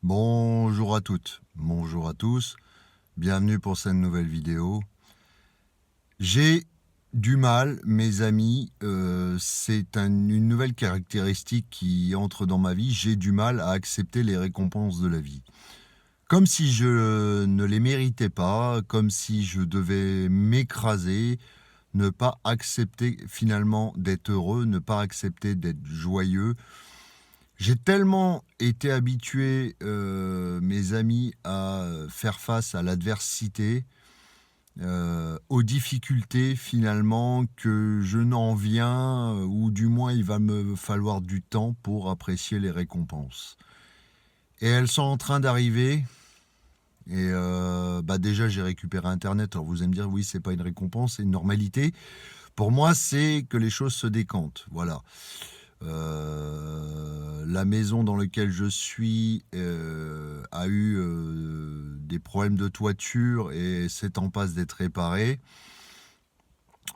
Bonjour à toutes, bonjour à tous, bienvenue pour cette nouvelle vidéo. J'ai du mal, mes amis, c'est une nouvelle caractéristique qui entre dans ma vie, j'ai du mal à accepter les récompenses de la vie. Comme si je ne les méritais pas, comme si je devais m'écraser, ne pas accepter finalement d'être heureux, ne pas accepter d'être joyeux. J'ai tellement été habitué, mes amis, à faire face à l'adversité, aux difficultés finalement, que je n'en viens, ou du moins il va me falloir du temps pour apprécier les récompenses. Et elles sont en train d'arriver. Et déjà j'ai récupéré Internet. Alors vous allez me dire, oui, c'est pas une récompense, c'est une normalité. Pour moi, c'est que les choses se décantent. Voilà. La maison dans laquelle je suis a eu des problèmes de toiture et c'est en passe d'être réparé.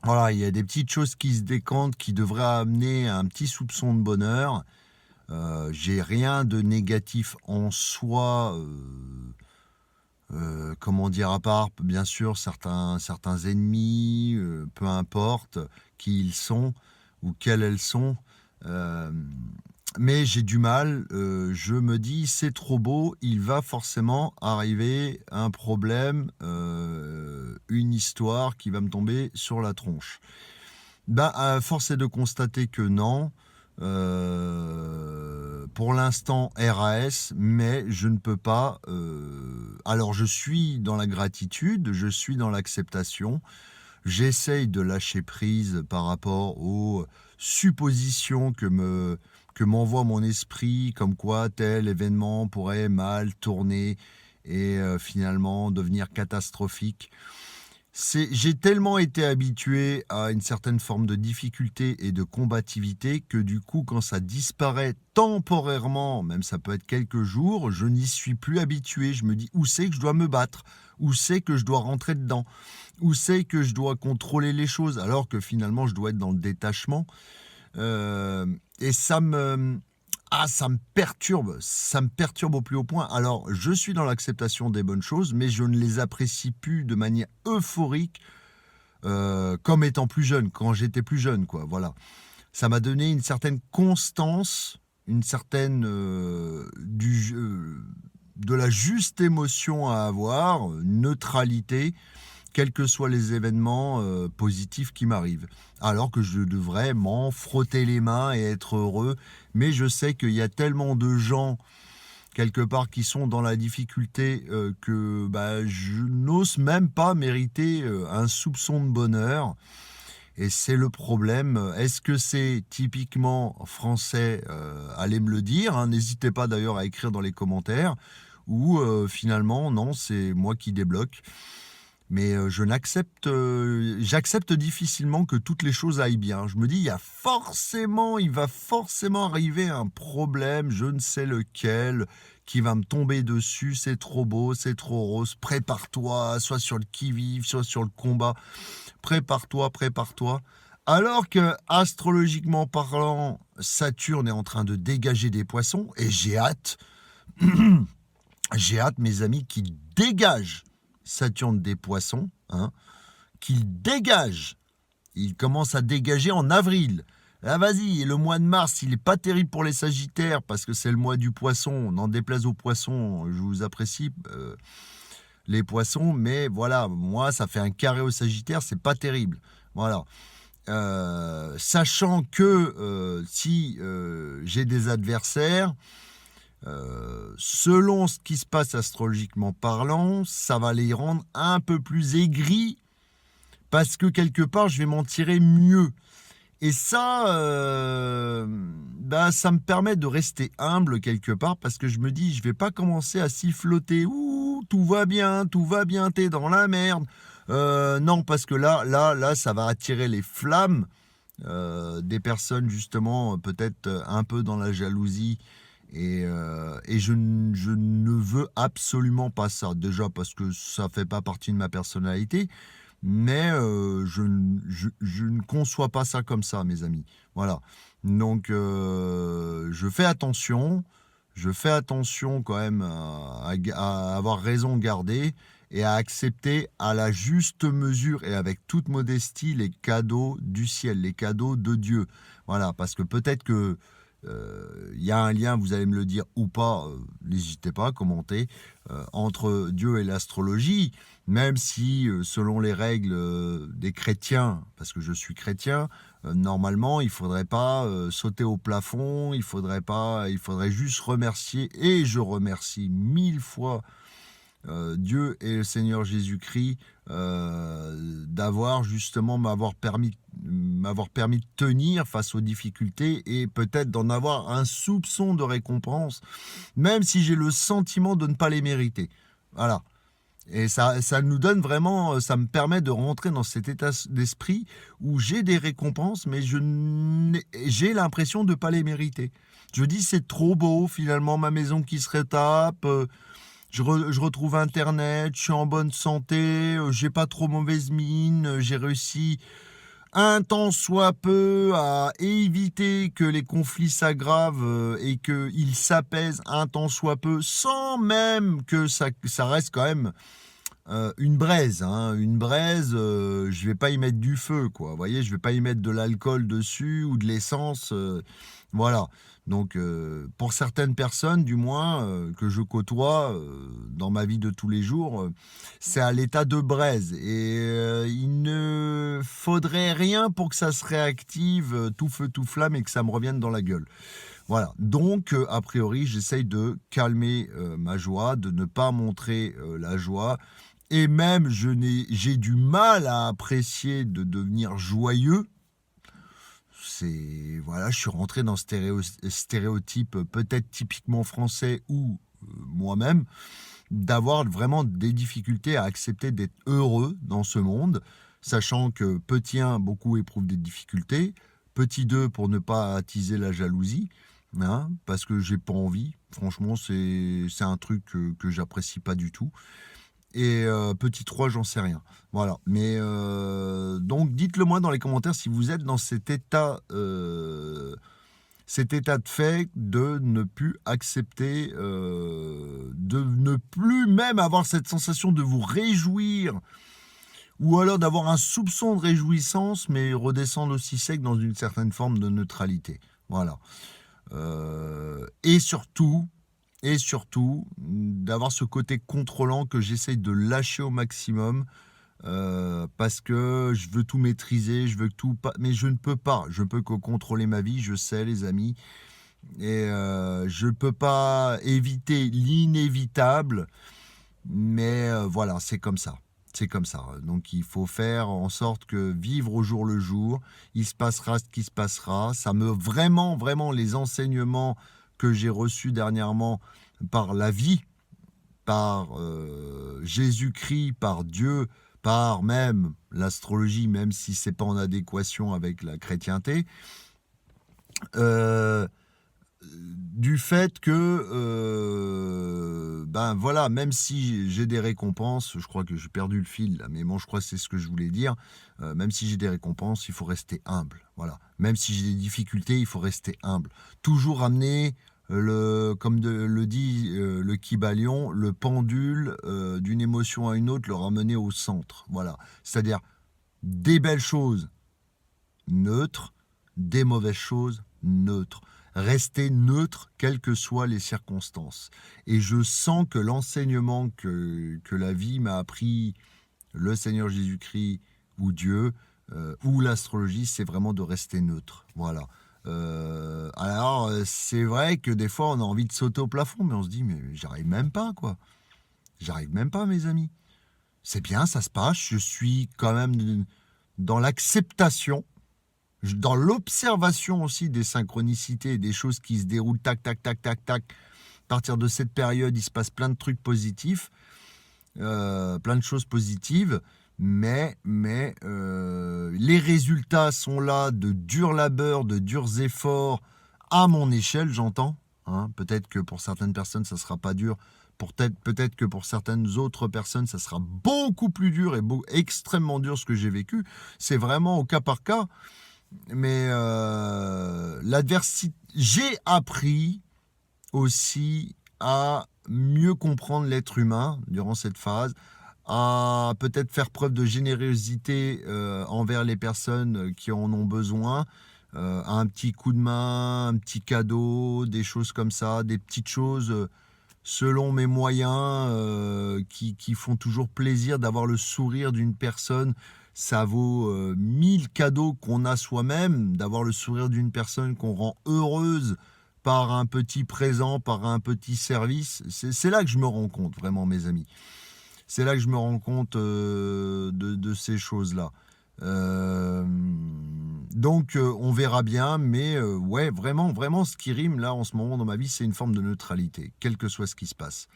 Voilà, il y a des petites choses qui se décantent qui devraient amener un petit soupçon de bonheur. J'ai rien de négatif en soi. Comment dire, à part bien sûr certains ennemis, peu importe qui ils sont ou quels elles sont. Euh, mais j'ai du mal, je me dis c'est trop beau, il va forcément arriver un problème, une histoire qui va me tomber sur la tronche. Force est de constater que non. Pour l'instant RAS, mais je ne peux pas. Alors je suis dans la gratitude, je suis dans l'acceptation. J'essaye de lâcher prise par rapport aux suppositions que m'envoie mon esprit, comme quoi tel événement pourrait mal tourner et finalement devenir catastrophique. J'ai tellement été habitué à une certaine forme de difficulté et de combativité que du coup, quand ça disparaît temporairement, même ça peut être quelques jours, je n'y suis plus habitué. Je me dis, où c'est que je dois me battre? Où c'est que je dois rentrer dedans? Où c'est que je dois contrôler les choses? Alors que finalement, je dois être dans le détachement. Et ça me perturbe au plus haut point. Alors, je suis dans l'acceptation des bonnes choses, mais je ne les apprécie plus de manière euphorique, comme étant plus jeune, quand j'étais plus jeune, quoi. Voilà. Ça m'a donné une certaine constance, une certaine de la juste émotion à avoir, neutralité, quels que soient les événements positifs qui m'arrivent. Alors que je devrais m'en frotter les mains et être heureux. Mais je sais qu'il y a tellement de gens, quelque part, qui sont dans la difficulté que je n'ose même pas mériter un soupçon de bonheur. Et c'est le problème. Est-ce que c'est typiquement français? Allez me le dire, hein. N'hésitez pas d'ailleurs à écrire dans les commentaires. Ou finalement, non, c'est moi qui débloque. Mais j'accepte difficilement que toutes les choses aillent bien. Je me dis, il va forcément arriver un problème, je ne sais lequel, qui va me tomber dessus. C'est trop beau, c'est trop rose. Prépare-toi, soit sur le qui-vive, soit sur le combat. Prépare-toi, prépare-toi. Alors que, astrologiquement parlant, Saturne est en train de dégager des poissons, et j'ai hâte, j'ai hâte, mes amis, qu'il dégage Saturne des poissons, hein, qu'il dégage. Il commence à dégager en avril. Ah vas-y, le mois de mars, il n'est pas terrible pour les Sagittaires parce que c'est le mois du poisson. N'en déplaise aux poissons, je vous apprécie les poissons, mais voilà, moi ça fait un carré au Sagittaire, c'est pas terrible. Voilà. Sachant que si j'ai des adversaires, selon ce qui se passe astrologiquement parlant, ça va les rendre un peu plus aigris parce que quelque part, je vais m'en tirer mieux. Et ça, ça me permet de rester humble quelque part parce que je me dis, je vais pas commencer à siffloter. Ouh, tout va bien, t'es dans la merde. Non, parce que là, ça va attirer les flammes des personnes justement, peut-être un peu dans la jalousie. Et je ne veux absolument pas ça. Déjà parce que ça fait pas partie de ma personnalité. Mais je ne conçois pas ça comme ça, mes amis. Voilà. Donc, je fais attention. je fais attention quand même à avoir raison gardée et à accepter à la juste mesure et avec toute modestie les cadeaux du ciel, les cadeaux de Dieu. Voilà, parce que peut-être que y a un lien, vous allez me le dire ou pas, n'hésitez pas à commenter, entre Dieu et l'astrologie, même si selon les règles des chrétiens, parce que je suis chrétien, normalement il faudrait pas sauter au plafond, il faudrait juste remercier, et je remercie 1000 fois Dieu et le Seigneur Jésus-Christ d'avoir justement m'avoir permis de tenir face aux difficultés et peut-être d'en avoir un soupçon de récompense, même si j'ai le sentiment de ne pas les mériter. Voilà. Et ça nous donne vraiment, ça me permet de rentrer dans cet état d'esprit où j'ai des récompenses, mais j'ai l'impression de ne pas les mériter. Je dis, c'est trop beau, finalement, ma maison qui se retape, je retrouve Internet, je suis en bonne santé, j'ai pas trop mauvaise mine, j'ai réussi un tant soit peu à éviter que les conflits s'aggravent et qu'ils s'apaisent un tant soit peu, sans même que ça reste quand même une braise. Hein. Une braise, je vais pas y mettre du feu, quoi. Vous voyez, je vais pas y mettre de l'alcool dessus ou de l'essence. Voilà. Donc, pour certaines personnes, du moins, que je côtoie dans ma vie de tous les jours, c'est à l'état de braise. Et il ne faudrait rien pour que ça se réactive tout feu, tout flamme et que ça me revienne dans la gueule. Voilà. Donc, a priori, j'essaye de calmer ma joie, de ne pas montrer la joie. Et même, j'ai du mal à apprécier de devenir joyeux. Voilà, je suis rentré dans stéréotype peut-être typiquement français ou moi-même, d'avoir vraiment des difficultés à accepter d'être heureux dans ce monde, sachant que petit 1, beaucoup éprouvent des difficultés, petit 2, pour ne pas attiser la jalousie, hein, parce que j'ai pas envie, franchement c'est un truc que j'apprécie pas du tout. Et petit 3, j'en sais rien. Voilà. Mais donc, dites-le moi dans les commentaires si vous êtes dans cet état de fait de ne plus accepter, de ne plus même avoir cette sensation de vous réjouir, ou alors d'avoir un soupçon de réjouissance, mais redescendre aussi sec dans une certaine forme de neutralité. Voilà. Et surtout, d'avoir ce côté contrôlant que j'essaye de lâcher au maximum parce que je veux tout maîtriser, je veux tout, mais je ne peux pas. Je peux que contrôler ma vie, je sais, les amis. Et je ne peux pas éviter l'inévitable, mais voilà, c'est comme ça. C'est comme ça. Donc il faut faire en sorte que vivre au jour le jour, il se passera ce qui se passera. Ça me vraiment les enseignements que j'ai reçus dernièrement par la vie, par Jésus-Christ, par Dieu, par même l'astrologie, même si c'est pas en adéquation avec la chrétienté, du fait que, ben voilà, même si j'ai des récompenses, je crois que j'ai perdu le fil là, mais bon, je crois que c'est ce que je voulais dire, même si j'ai des récompenses, il faut rester humble, voilà. Même si j'ai des difficultés, il faut rester humble. Toujours amener comme le dit le Kybalion, le pendule d'une émotion à une autre, le ramener au centre, voilà. C'est-à-dire des belles choses neutres, des mauvaises choses neutres. Rester neutre, quelles que soient les circonstances. Et je sens que l'enseignement que la vie m'a appris, le Seigneur Jésus-Christ ou Dieu, ou l'astrologie, c'est vraiment de rester neutre. Voilà. Alors, c'est vrai que des fois, on a envie de sauter au plafond, mais on se dit, mais j'arrive même pas, quoi. J'arrive même pas, mes amis. C'est bien, ça se passe, je suis quand même dans l'acceptation, dans l'observation aussi des synchronicités, des choses qui se déroulent, tac, tac, tac, tac, tac. À partir de cette période, il se passe plein de trucs positifs, plein de choses positives, mais les résultats sont là, de durs labeurs, de durs efforts, à mon échelle, j'entends. Hein, peut-être que pour certaines personnes, ça ne sera pas dur. Peut-être que pour certaines autres personnes, ça sera beaucoup plus dur et extrêmement dur ce que j'ai vécu. C'est vraiment au cas par cas. Mais l'adversité, j'ai appris aussi à mieux comprendre l'être humain durant cette phase, à peut-être faire preuve de générosité envers les personnes qui en ont besoin, un petit coup de main, un petit cadeau, des choses comme ça, des petites choses selon mes moyens qui font toujours plaisir. D'avoir le sourire d'une personne, ça vaut 1000 cadeaux qu'on a soi-même. D'avoir le sourire d'une personne qu'on rend heureuse par un petit présent, par un petit service, c'est là que je me rends compte, vraiment, mes amis. C'est là que je me rends compte de ces choses-là. Donc, on verra bien, mais ouais, vraiment, vraiment, ce qui rime là en ce moment dans ma vie, c'est une forme de neutralité, quel que soit ce qui se passe.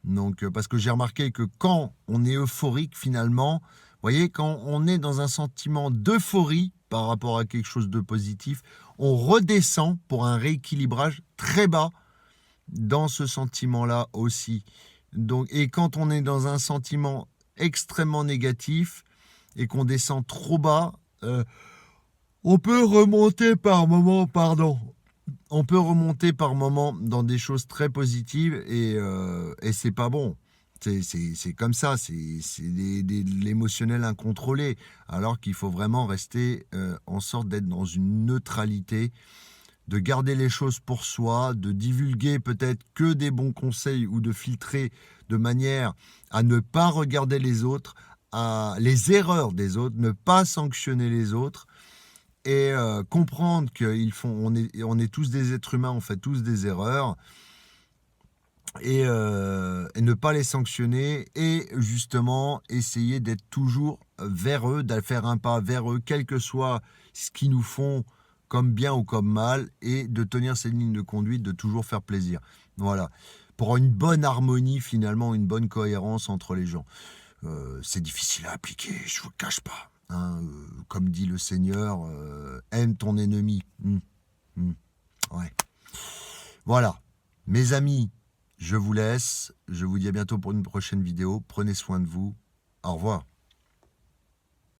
Donc, parce que j'ai remarqué que quand on est euphorique, finalement, vous voyez, quand on est dans un sentiment d'euphorie par rapport à quelque chose de positif, on redescend pour un rééquilibrage très bas dans ce sentiment-là aussi. Donc, et quand on est dans un sentiment extrêmement négatif et qu'on descend trop bas, on peut remonter par moment, on peut remonter par moment dans des choses très positives et c'est pas bon. C'est comme ça, c'est de l'émotionnel incontrôlé, alors qu'il faut vraiment rester en sorte d'être dans une neutralité, de garder les choses pour soi, de divulguer peut-être que des bons conseils ou de filtrer de manière à ne pas regarder les autres, à les erreurs des autres, ne pas sanctionner les autres et comprendre on est tous des êtres humains, on fait tous des erreurs et ne pas les sanctionner et justement essayer d'être toujours vers eux, de faire un pas vers eux, quel que soit ce qu'ils nous font comme bien ou comme mal, et de tenir cette ligne de conduite, de toujours faire plaisir. Voilà. Pour une bonne harmonie, finalement, une bonne cohérence entre les gens. C'est difficile à appliquer, je vous le cache pas. Hein, comme dit le Seigneur, aime ton ennemi. Ouais. Voilà. Mes amis, je vous laisse. Je vous dis à bientôt pour une prochaine vidéo. Prenez soin de vous. Au revoir.